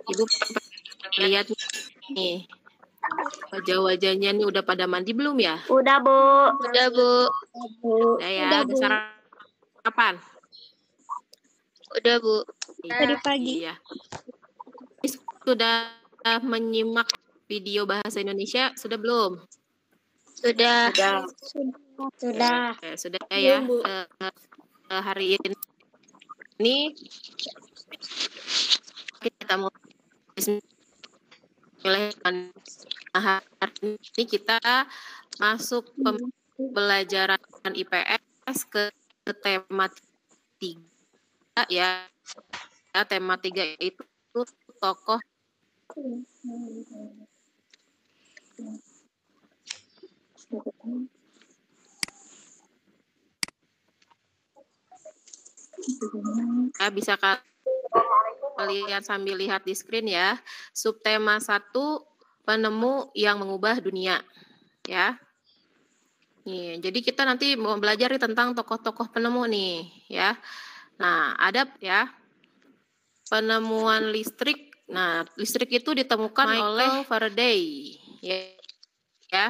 Ibu lihat nih, wajah-wajahnya nih udah pada mandi belum ya? Udah, Bu. Udah, Bu. Udah ya, udah sarapan? Udah, Bu. Tadi pagi. Iya. Sudah menyimak video bahasa Indonesia sudah belum? Sudah. Sudah. Oke, sudah ya. Belum, Bu. Hari ini kita mau hari ini kita masuk pembelajaran IPS ke tema 3 ya. Tema 3 itu tokoh ya, bisa kalian sambil lihat di screen ya. Subtema 1, penemu yang mengubah dunia ya. Nih, jadi kita nanti mau belajar tentang tokoh-tokoh penemu nih ya. Nah, ada ya penemuan listrik. Nah, listrik itu ditemukan oleh Faraday ya.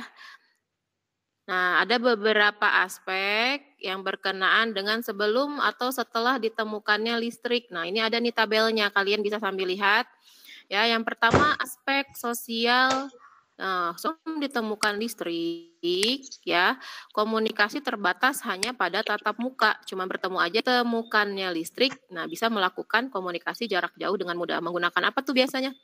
Nah, ada beberapa aspek yang berkenaan dengan sebelum atau setelah ditemukannya listrik. Nah, ini ada nih tabelnya, kalian bisa sambil lihat. Ya, yang pertama aspek sosial. Nah, sebelum ditemukan listrik, ya, komunikasi terbatas hanya pada tatap muka, cuma bertemu aja. Temukannya listrik, nah bisa melakukan komunikasi jarak jauh dengan mudah. Menggunakan apa tuh biasanya?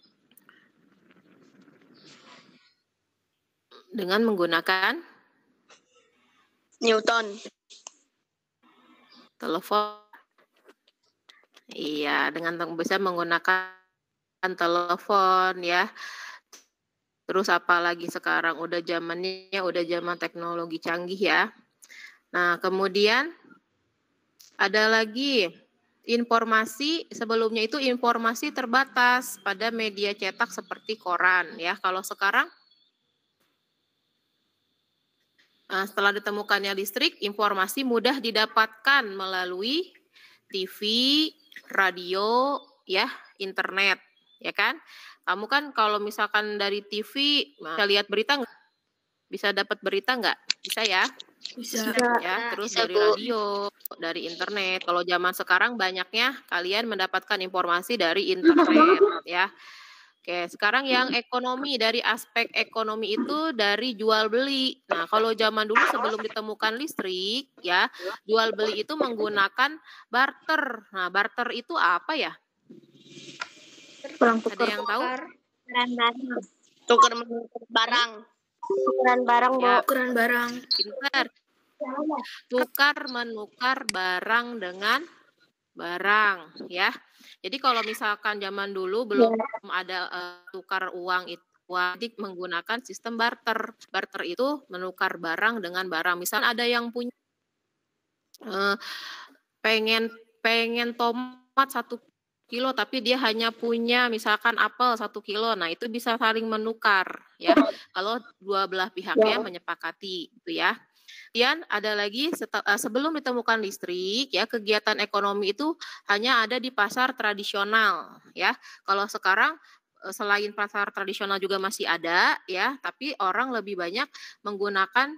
Dengan menggunakan Newton. telepon. Iya, dengan bisa menggunakan telepon ya. Terus apalagi sekarang udah zamannya udah zaman teknologi canggih ya. Nah, kemudian ada lagi informasi, sebelumnya itu informasi terbatas pada media cetak seperti koran ya. Kalau sekarang setelah ditemukannya listrik, informasi mudah didapatkan melalui TV, radio, ya, internet, ya kan? Kamu kan kalau misalkan dari TV bisa lihat berita nggak? Bisa dapat berita nggak? Bisa ya? Bisa. Ya, terus Bisa, dari Bu. radio, dari internet. Kalau zaman sekarang banyaknya kalian mendapatkan informasi dari internet, ya. Oke, sekarang yang ekonomi, dari aspek ekonomi itu dari jual beli. Nah, kalau zaman dulu sebelum ditemukan listrik, ya, jual beli itu menggunakan barter. Nah, barter itu apa ya? Ada yang tahu? Tukeran barang. Tukar menukar barang. Tukeran barang, Bu. Ya. Tukeran barang. Pintar. Tukar menukar barang dengan barang, ya. Jadi kalau misalkan zaman dulu belum ada tukar uang itu, jadi menggunakan sistem barter. Barter itu menukar barang dengan barang. Misalnya ada yang punya pengen tomat 1 kilo, tapi dia hanya punya misalkan apel 1 kilo. Nah, itu bisa saling menukar ya. Kalau dua belah pihaknya menyepakati, gitu ya. Kemudian ada lagi sebelum ditemukan listrik ya, kegiatan ekonomi itu hanya ada di pasar tradisional ya. Kalau sekarang selain pasar tradisional juga masih ada ya, tapi orang lebih banyak menggunakan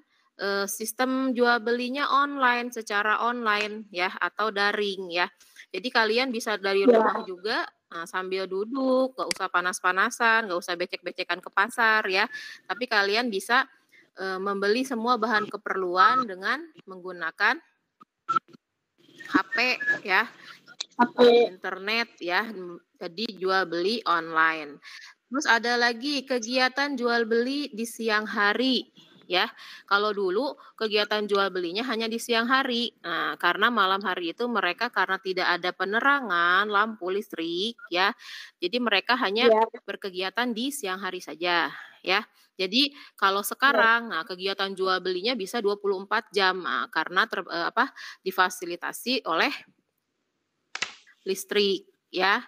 sistem jual belinya online, secara online ya, atau daring ya. Jadi kalian bisa dari rumah juga sambil duduk, nggak usah panas-panasan, nggak usah becek-becekan ke pasar ya. Tapi kalian bisa membeli semua bahan keperluan dengan menggunakan HP ya, internet ya, jadi jual beli online. Terus ada lagi kegiatan jual beli di siang hari ya. Kalau dulu kegiatan jual belinya hanya di siang hari. Nah, karena malam hari itu mereka karena tidak ada penerangan lampu listrik ya. Jadi mereka hanya berkegiatan di siang hari saja ya. Jadi kalau sekarang kegiatan jual belinya bisa 24 jam karena difasilitasi oleh listrik ya,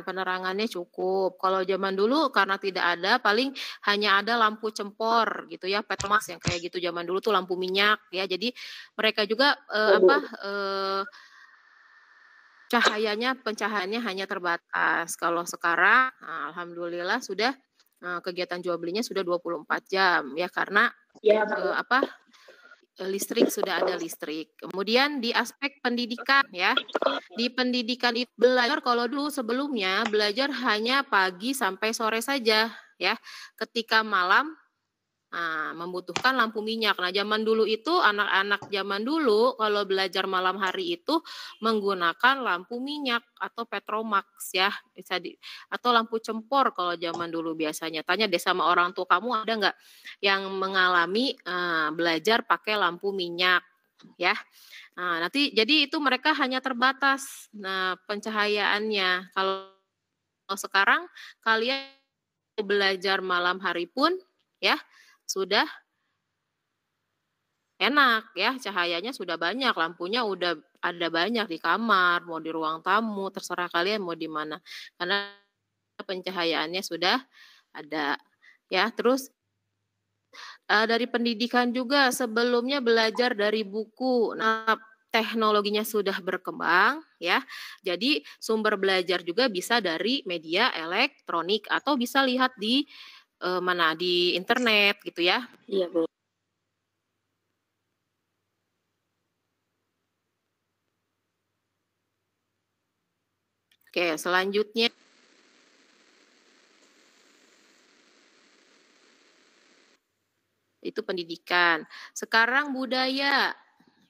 penerangannya cukup. Kalau zaman dulu karena tidak ada, paling hanya ada lampu cempor gitu ya, petromas yang kayak gitu zaman dulu tuh, lampu minyak ya. Jadi mereka juga pencahayaannya hanya terbatas. Kalau sekarang, alhamdulillah sudah kegiatan jual belinya sudah 24 jam ya karena listrik sudah ada listrik. Kemudian di aspek pendidikan ya. Di pendidikan itu belajar kalau dulu sebelumnya belajar hanya pagi sampai sore saja ya. Ketika malam membutuhkan lampu minyak. Nah, zaman dulu itu anak-anak zaman dulu kalau belajar malam hari itu menggunakan lampu minyak atau petromax ya, atau lampu cempor kalau zaman dulu biasanya. Tanya deh sama orang tua kamu ada nggak yang mengalami belajar pakai lampu minyak ya. Nah, nanti jadi itu mereka hanya terbatas pencahayaannya. Kalau sekarang kalian belajar malam hari pun ya sudah enak ya, cahayanya sudah banyak, lampunya udah ada banyak di kamar, mau di ruang tamu, terserah kalian mau di mana. Karena pencahayaannya sudah ada ya. Terus dari pendidikan juga sebelumnya belajar dari buku. Nah, teknologinya sudah berkembang ya. Jadi sumber belajar juga bisa dari media elektronik atau bisa lihat di di internet gitu ya. Iya, Bu. Oke, selanjutnya itu pendidikan. Sekarang budaya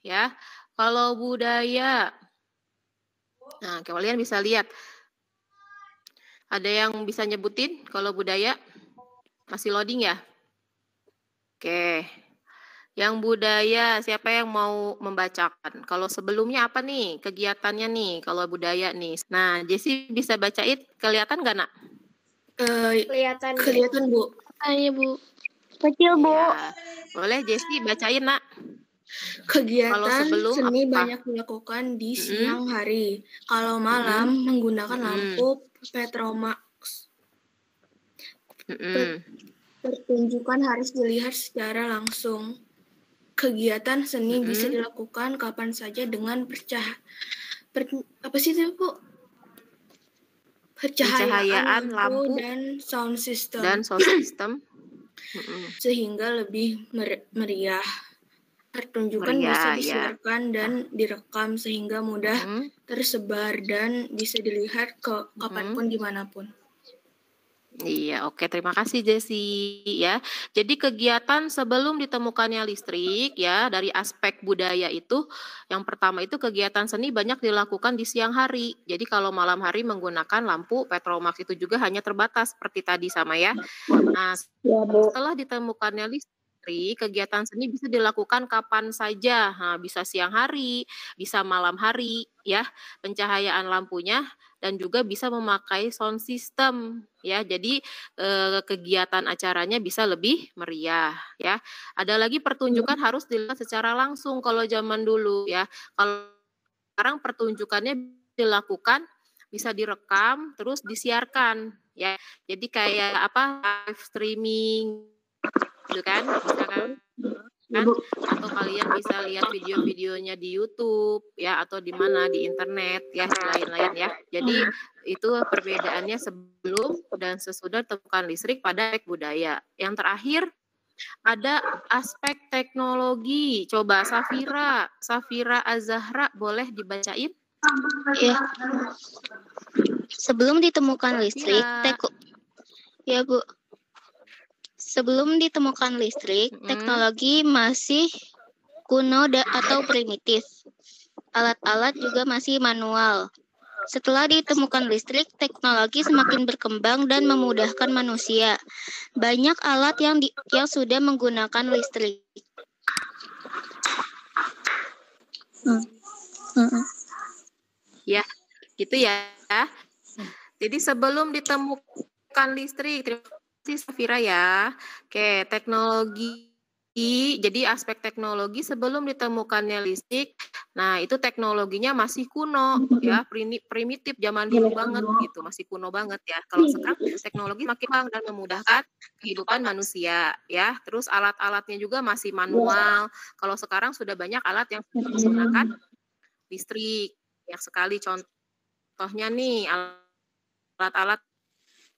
ya. Kalau budaya nah, kalian bisa lihat ada yang bisa nyebutin kalau budaya? Masih loading ya? Oke. Yang budaya, siapa yang mau membacakan? Kalau sebelumnya apa nih kegiatannya nih kalau budaya nih? Nah, Jessie bisa bacain, kelihatan nggak nak? Kelihatan, Bu. Ayo, Bu. Kecil, Bu. Ya. Boleh Jessie bacain nak. Kalau Kegiatan sebelum seni apa? banyak dilakukan di siang hari. Kalau malam menggunakan lampu petromax. Pertunjukan harus dilihat secara langsung. Kegiatan seni bisa dilakukan kapan saja dengan pencahayaan lampu dan sound system. Sehingga lebih meriah. Pertunjukan bisa disiarkan dan direkam sehingga mudah tersebar dan bisa dilihat kapanpun dimanapun. Iya, oke, terima kasih Jessie ya. Jadi kegiatan sebelum ditemukannya listrik ya dari aspek budaya itu yang pertama itu kegiatan seni banyak dilakukan di siang hari. Jadi kalau malam hari menggunakan lampu petromax itu juga hanya terbatas seperti tadi sama ya. Nah, setelah ditemukannya listrik, kegiatan seni bisa dilakukan kapan saja. Nah, bisa siang hari, bisa malam hari ya. Pencahayaan lampunya dan juga bisa memakai sound system ya. Jadi kegiatan acaranya bisa lebih meriah ya. Ada lagi pertunjukan harus dilihat secara langsung kalau zaman dulu ya. Kalau sekarang pertunjukannya dilakukan bisa direkam terus disiarkan ya. Jadi kayak live streaming gitu kan, bisa kan? Atau kalian bisa lihat video-videonya di YouTube ya atau di mana di internet ya lain-lain ya. Jadi itu perbedaannya sebelum dan sesudah temukan listrik pada aspek budaya. Yang terakhir ada aspek teknologi. Coba Safira Az-Zahra boleh dibacain? Ya. Sebelum ditemukan listrik, ya Bu. Sebelum ditemukan listrik, teknologi masih kuno atau primitif. Alat-alat juga masih manual. Setelah ditemukan listrik, teknologi semakin berkembang dan memudahkan manusia. Banyak alat yang sudah menggunakan listrik. Ya, gitu ya. Jadi sebelum ditemukan listrik, terima kasih Safira ya. Oke, teknologi. Jadi aspek teknologi sebelum ditemukannya listrik, nah itu teknologinya masih kuno ya, primitif zaman dulu banget gitu, masih kuno banget ya. Kalau sekarang teknologi makin bang dan memudahkan kehidupan manusia ya. Terus alat-alatnya juga masih manual. Kalau sekarang sudah banyak alat yang menggunakan listrik. Banyak sekali contoh contohnya nih alat-alat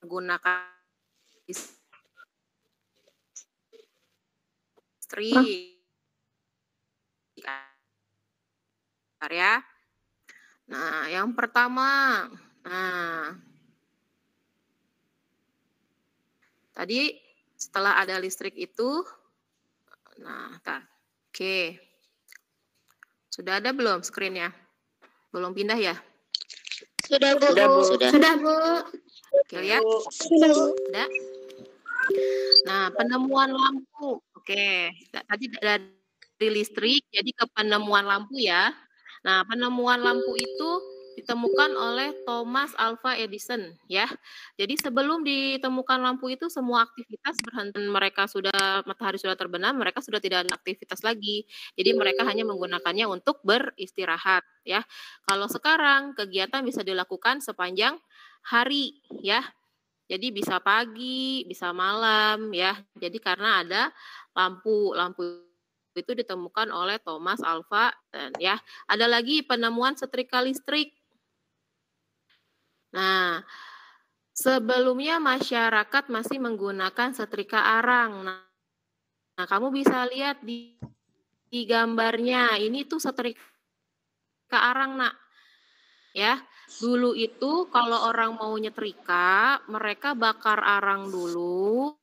menggunakan listrik ya. Nah, yang pertama, tadi setelah ada listrik itu, oke. Sudah ada belum screen-nya? Belum pindah ya? Sudah, Bu. Sudah, Bu. Oke, lihat. Sudah. Nah, penemuan lampu. Oke, tadi dari listrik jadi ke penemuan lampu ya. Nah, penemuan lampu itu ditemukan oleh Thomas Alva Edison ya. Jadi sebelum ditemukan lampu itu semua aktivitas berhenti, matahari sudah terbenam, mereka sudah tidak ada aktivitas lagi. Jadi mereka hanya menggunakannya untuk beristirahat ya. Kalau sekarang kegiatan bisa dilakukan sepanjang hari ya. Jadi bisa pagi, bisa malam ya. Jadi karena ada lampu itu ditemukan oleh Thomas Alva dan ya. Ada lagi penemuan setrika listrik. Nah, sebelumnya masyarakat masih menggunakan setrika arang. Nah, kamu bisa lihat di gambarnya. Ini tuh setrika arang, Nak. Ya. Dulu itu kalau orang mau nyetrika, mereka bakar arang dulu.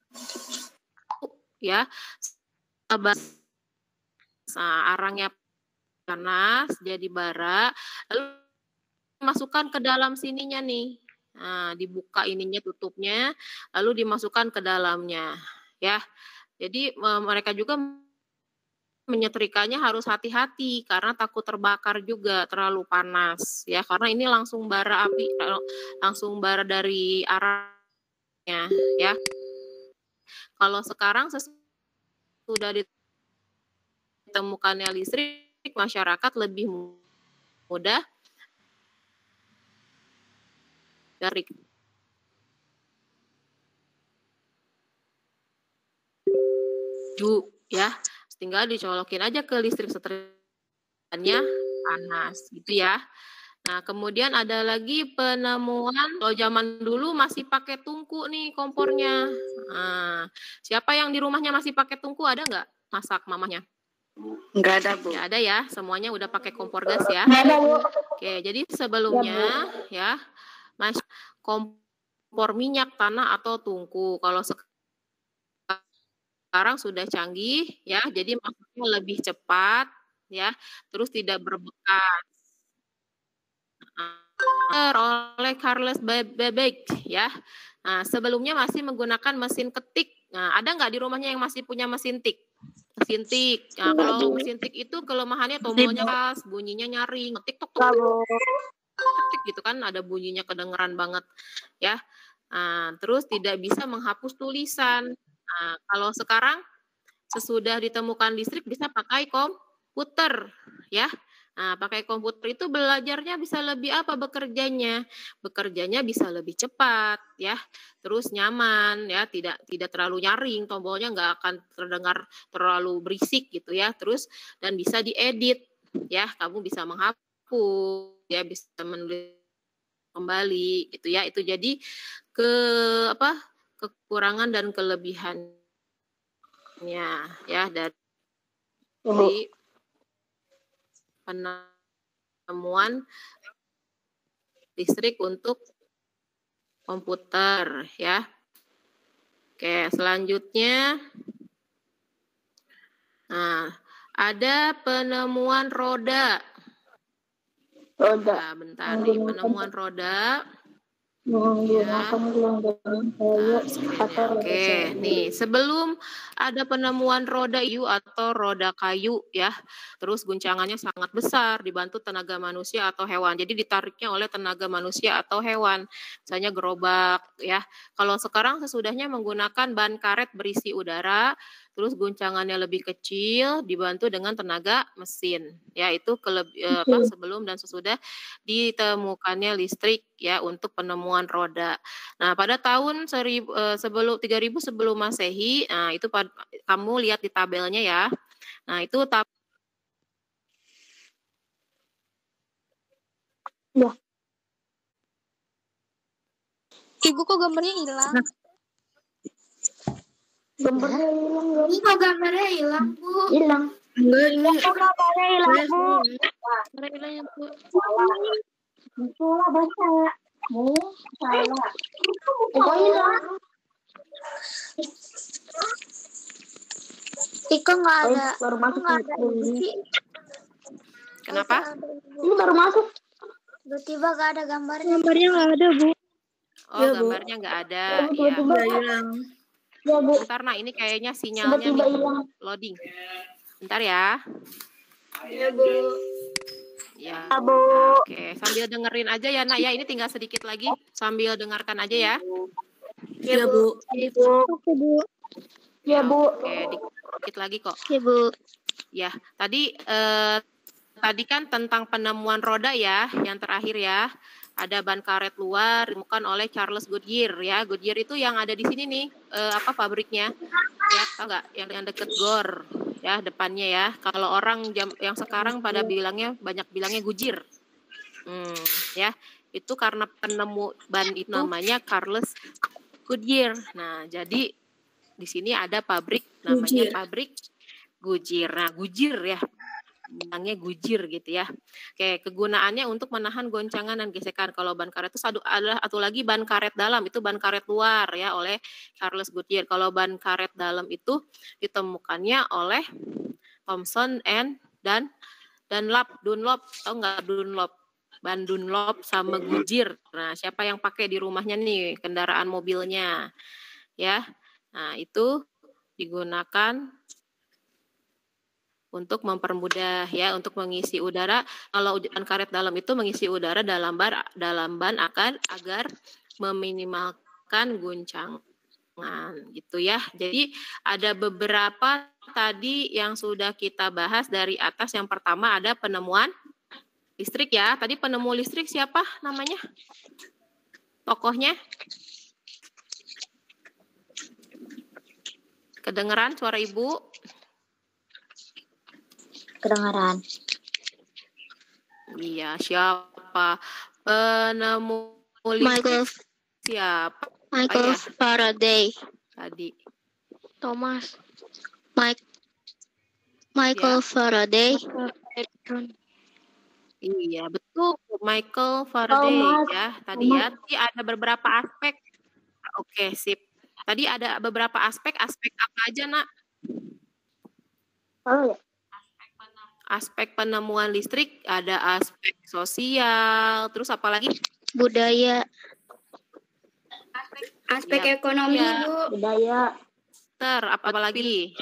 Ya. Nah, arangnya panas jadi bara, lalu masukkan ke dalam sininya nih. Nah, dibuka ininya tutupnya, lalu dimasukkan ke dalamnya, ya. Jadi mereka juga menyetrikanya harus hati-hati karena takut terbakar juga terlalu panas, ya. Karena ini langsung bara api, langsung bara dari arangnya, ya. Kalau sekarang sudah ditemukannya listrik, masyarakat lebih mudah dari ya, tinggal dicolokin aja ke listrik setrikanya panas gitu ya. Nah, kemudian ada lagi penemuan, kalau zaman dulu masih pakai tungku nih kompornya. Nah, siapa yang di rumahnya masih pakai tungku, ada nggak masak mamanya? Nggak ada, Bu. Nggak ada ya, semuanya udah pakai kompor gas ya. Oke, jadi sebelumnya ya, kompor minyak tanah atau tungku. Kalau sekarang sudah canggih ya, jadi masaknya lebih cepat ya, terus tidak berbekas. Oleh Charles Babbage ya. Nah, sebelumnya masih menggunakan mesin ketik. Nah, ada nggak di rumahnya yang masih punya mesin tik? Mesin tik. Nah, kalau mesin tik itu kelemahannya tombolnya pas, bunyinya nyaring, ngetik tok ketik gitu kan, ada bunyinya kedengeran banget ya. Nah, terus tidak bisa menghapus tulisan. Nah, kalau sekarang sesudah ditemukan listrik bisa pakai komputer ya. Nah, pakai komputer itu belajarnya bisa lebih bekerjanya bisa lebih cepat ya, terus nyaman ya, tidak terlalu nyaring, tombolnya nggak akan terdengar terlalu berisik gitu ya, terus dan bisa diedit ya, kamu bisa menghapus ya, bisa menulis kembali gitu ya. Itu jadi kekurangan dan kelebihannya ya dari penemuan listrik untuk komputer ya. Oke, selanjutnya ada penemuan roda. Nah, bentar nih, penemuan roda. Ya. Oke, nih sebelum ada penemuan roda kayu atau roda kayu ya, terus guncangannya sangat besar dibantu tenaga manusia atau hewan. Jadi ditariknya oleh tenaga manusia atau hewan, misalnya gerobak ya. Kalau sekarang sesudahnya menggunakan ban karet berisi udara, terus guncangannya lebih kecil dibantu dengan tenaga mesin. Ya, itu sebelum dan sesudah ditemukannya listrik ya untuk penemuan roda. Nah, pada tahun 3000 sebelum Masehi, nah itu kamu lihat di tabelnya ya. Nah, itu Ibu kok gambarnya hilang? Gambarnya hilang, Bu. Ini kok gambarnya hilang, Bu? Hilang. Enggak, ini. Gambarnya hilang, Bu. Gambarnya hilang ya, Bu. Salah baca. Bu, salah. Kok hilang? Iko nggak ada. Baru masuk ini. Kenapa? Ini baru masuk. Tiba-tiba nggak ada gambarnya. Gambarnya nggak ada, Bu. Oh, Ya, Bu. gambarnya nggak ada. Ya. Tiba-tiba hilang. Ya, Bu. Bentar, nah ini kayaknya sinyalnya Tiba-tiba nih hilang. loading. Bentar ya. Ya, Bu. Ya. Bu. Oke, sambil dengerin aja ya, Nak ya. Ini tinggal sedikit lagi. Sambil dengarkan aja ya. Ya, Bu. Oke, Bu. Ya, Bu. Oke, dikit lagi kok. Ya, Bu. Ya, tadi kan tentang penemuan roda ya, yang terakhir ya. Ada ban karet luar ditemukan oleh Charles Goodyear ya. Goodyear itu yang ada di sini nih, pabriknya. Ya, tahu nggak? Yang dekat GOR ya, depannya ya. Kalau orang yang sekarang pada banyak bilangnya Goodyear. Ya, itu karena penemu ban itu namanya Charles Goodyear. Nah, jadi di sini ada pabrik namanya pabrik Goodyear. Nah, Goodyear ya. Bilangnya Goodyear gitu ya. Oke, kegunaannya untuk menahan goncangan dan gesekan. Kalau ban karet itu adalah satu lagi ban karet dalam, itu ban karet luar ya oleh Charles Goodyear. Kalau ban karet dalam itu ditemukannya oleh Thomson dan Dunlop, tahu nggak Dunlop? Ban Dunlop sama Goodyear. Nah, siapa yang pakai di rumahnya nih kendaraan mobilnya? Ya. Nah, itu digunakan untuk mempermudah ya, untuk mengisi udara. Kalau ban karet dalam itu mengisi udara dalam ban agar meminimalkan guncangan gitu ya. Jadi ada beberapa tadi yang sudah kita bahas dari atas. Yang pertama ada penemuan listrik ya. Tadi penemu listrik siapa namanya? Tokohnya? Kedengeran suara Ibu? Kedengaran. Iya, siapa penemu listrik? Siapa? Michael Faraday. Tadi. Thomas. Michael Faraday. Iya, betul. Michael Faraday ya. Tadi ada beberapa aspek. Oke, sip. Tadi ada beberapa aspek apa aja, Nak? Oh, ya. Aspek penemuan listrik, ada aspek sosial, terus apa lagi? Budaya. Aspek ekonomi, ya. Bu. Budaya. Apa lagi?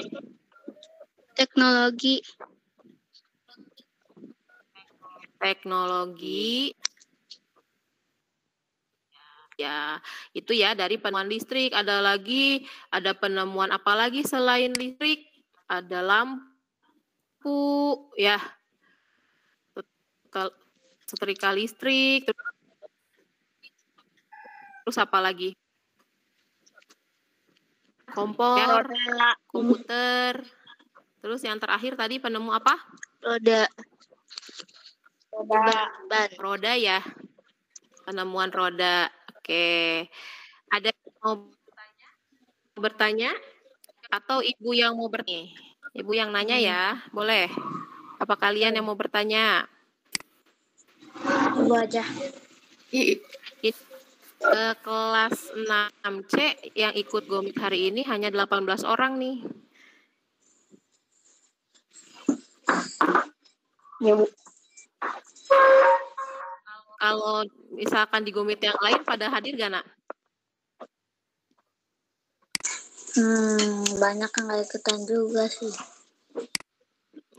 Teknologi. Ya, itu ya dari penemuan listrik. Ada penemuan apa lagi selain listrik? Ada lampu, ya, setrika listrik, terus apa lagi? Kompor, komputer, terus yang terakhir tadi penemu apa? Roda ya, penemuan roda. Oke, ada yang mau bertanya? Atau Ibu yang mau bertanya? Ibu yang nanya ya, boleh. Apa kalian yang mau bertanya? Ibu aja. Kelas 6C yang ikut Gomit hari ini hanya 18 orang nih. Ya, Bu. Kalau misalkan di Gomit yang lain pada hadir gak, Nak? Banyak yang nggak ikutan juga sih.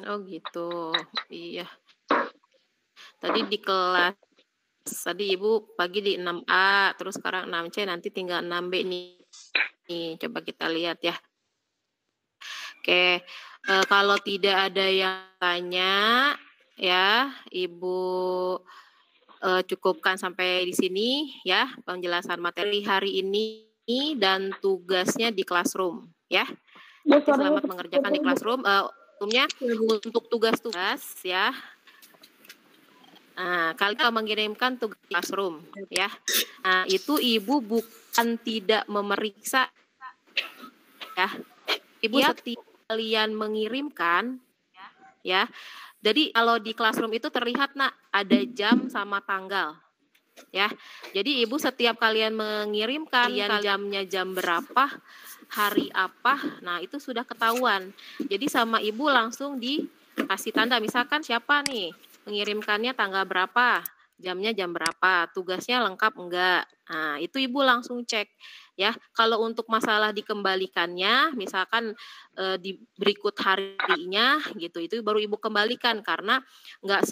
Oh gitu, iya. Tadi di kelas, tadi Ibu pagi di 6A, terus sekarang 6C, nanti tinggal 6B nih. Coba kita lihat ya. Oke, kalau tidak ada yang tanya, ya Ibu cukupkan sampai di sini ya penjelasan materi hari ini dan tugasnya di classroom ya. Selamat mengerjakan di classroom. Untuk tugas-tugas ya. Nah, kalian kalau mengirimkan tugas classroom, ya. Nah, itu ibu bukan tidak memeriksa, ya. Ibu setiap kalian mengirimkan, ya. Jadi kalau di classroom itu terlihat ada jam sama tanggal, ya. Jadi ibu setiap kalian mengirimkan jamnya jam berapa, hari apa, nah itu sudah ketahuan. Jadi sama ibu langsung dikasih tanda, misalkan siapa nih mengirimkannya tanggal berapa, jamnya jam berapa, tugasnya lengkap enggak. Nah, itu ibu langsung cek, ya. Kalau untuk masalah dikembalikannya, misalkan di berikut harinya gitu, itu baru ibu kembalikan karena enggak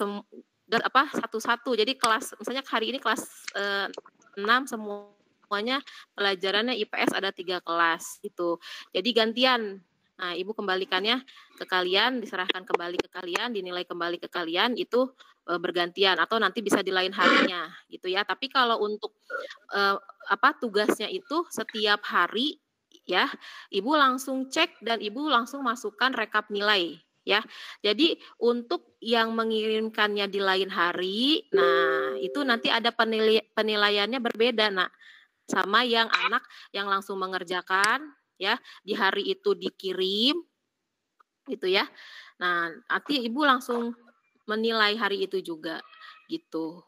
satu-satu. Jadi kelas, misalnya hari ini kelas 6 semuanya pelajarannya IPS ada 3 kelas gitu. Jadi gantian. Nah, ibu kembalikannya ke kalian, diserahkan kembali ke kalian, dinilai kembali ke kalian, itu bergantian atau nanti bisa di lain harinya gitu ya. Tapi kalau untuk tugasnya itu setiap hari, ya, ibu langsung cek dan ibu langsung masukkan rekap nilai, ya. Jadi untuk yang mengirimkannya di lain hari, nah itu nanti ada penilaiannya berbeda, sama yang anak yang langsung mengerjakan, ya, di hari itu dikirim gitu ya. Nah, nanti ibu langsung menilai hari itu juga gitu.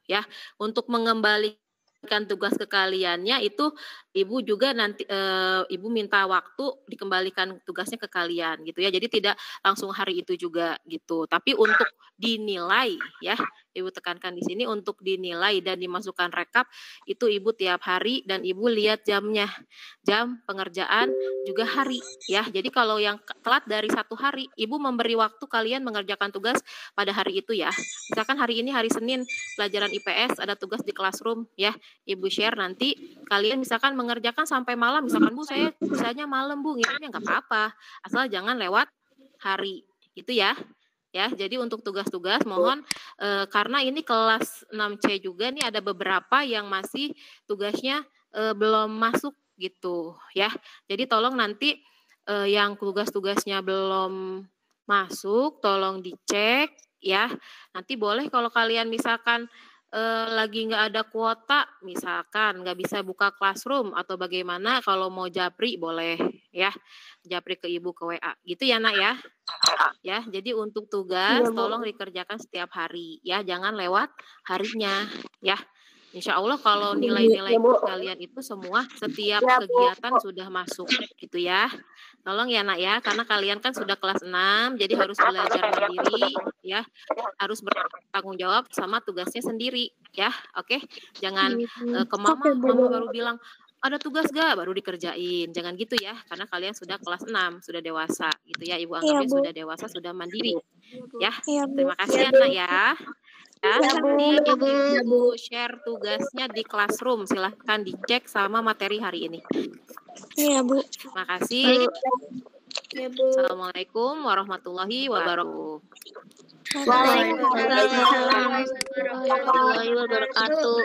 Ya, untuk mengembalikan tugas ke kaliannya itu ibu juga nanti ibu minta waktu dikembalikan tugasnya ke kalian gitu ya. Jadi tidak langsung hari itu juga gitu. Tapi untuk dinilai, ya, ibu tekankan di sini untuk dinilai dan dimasukkan rekap itu ibu tiap hari dan ibu lihat jamnya, jam pengerjaan juga hari, ya. Jadi kalau yang telat dari 1 hari, ibu memberi waktu kalian mengerjakan tugas pada hari itu, ya. Misalkan hari ini hari Senin pelajaran IPS ada tugas di classroom, ya, ibu share nanti kalian misalkan mengerjakan sampai malam, misalkan Bu saya bisanya malam Bu, ngirimnya nggak apa-apa, asal jangan lewat hari, gitu ya. Ya, jadi untuk tugas-tugas mohon karena ini kelas 6C juga nih ada beberapa yang masih tugasnya belum masuk gitu ya. Jadi tolong nanti yang tugas-tugasnya belum masuk tolong dicek ya. Nanti boleh kalau kalian misalkan lagi nggak ada kuota, misalkan nggak bisa buka classroom atau bagaimana, kalau mau japri boleh ya, japri ke ibu ke WA gitu ya Nak ya. Ya, jadi untuk tugas tolong dikerjakan setiap hari ya, jangan lewat harinya ya. Insya Allah kalau nilai-nilai kalian itu semua setiap kegiatan sudah masuk gitu ya. Tolong ya Nak ya, karena kalian kan sudah kelas 6, jadi harus belajar mandiri ya, harus bertanggung jawab sama tugasnya sendiri ya. Oke, jangan ke mama baru bilang ada tugas gak baru dikerjain, jangan gitu ya, karena kalian sudah kelas 6, sudah dewasa gitu ya, ibu anggapnya sudah dewasa, sudah mandiri ya. Terima kasih ya Nak ya. Ya, nanti ibu share tugasnya di classroom, silahkan dicek sama materi hari ini. Iya Bu. Terima kasih. Assalamualaikum warahmatullahi wabarakatuh. Waalaikumsalam warahmatullahi wabarakatuh.